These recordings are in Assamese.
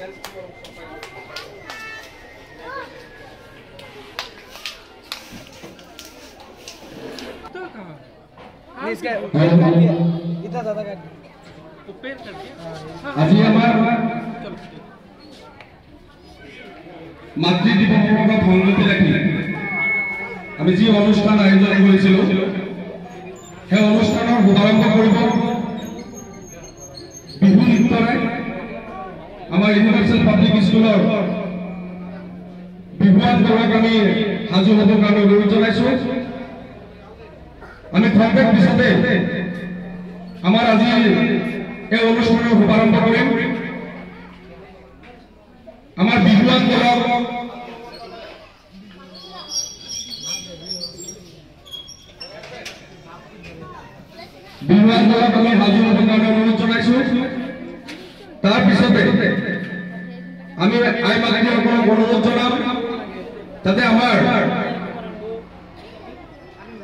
इसका पेड़ काट दिया इतना ज्यादा काट दिया तो पेड़ काट दिया আজি আমার মাতৃ দিবসৰ কথা সংগতি ৰাখি আমি যি অনুষ্ঠান আয়োজন কৰিছিলো সেই অনুষ্ঠানৰ শুভাৰম্ভ কৰিব বিহু নৃত্যৰে আমাৰ ইউনিভাৰ্সেল পাব্লিক স্কুলৰ বিহুৱান দলক আমি হাজু হ'ব কাৰণে অনুৰোধ জনাইছো আমি খন্তেক পিছতে আমাৰ আজি এই অনুষ্ঠানেৰ শুভাৰম্ভ কৰিম আমাৰ বিহুৱান দলক আমি হাজু হব কাৰণে অনুৰোধ জনাইছো তাৰ পিছতে আমি আই মাতৃসকলক অনুৰোধ জনাম যাতে আমাৰ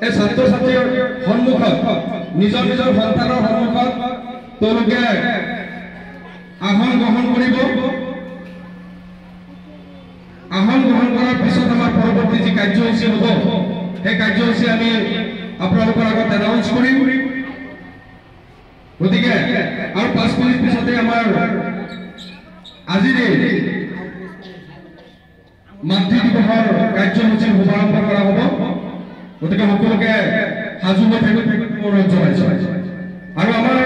এই ছাত্ৰ ছাত্ৰীৰ সন্মুখত নিজৰ নিজৰ সন্তানৰ সন্মুখত তেওঁলোকে আসন গ্ৰহণ কৰিব আসন গ্ৰহণ কৰাৰ পিছত আমাৰ পৰৱৰ্তী যি কাৰ্যসূচী হ'ব সেই কাৰ্যসূচী আমি আপোনালোকৰ আগত এনাউন্স কৰিম গতিকে আৰু 5 মিনিট পিছতে আমাৰ আজিৰ মাতৃ দিৱসৰ কাৰ্যসূচীৰ শুভাৰম্ভ কৰা হ'ব গতিকে সকলোকে হাজু হৈ অনুৰোধ জনাইছো আৰু আমাৰ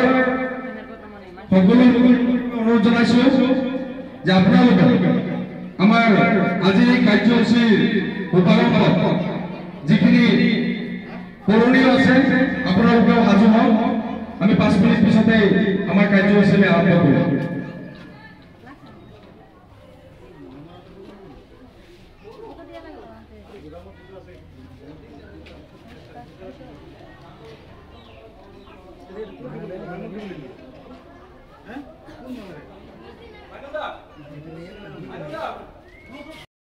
সকলো অনুৰোধ জনাইছো যে আপোনালোকে আমাৰ আজি কাৰ্যসূচীৰ শুভাৰম্ভত যিখিনি কৰণীয় আছে আপোনালোকেও হাজু হওক আমি 5 মিনিট পিছতে আমাৰ কাৰ্যসূচী আৰম্ভ কৰিম।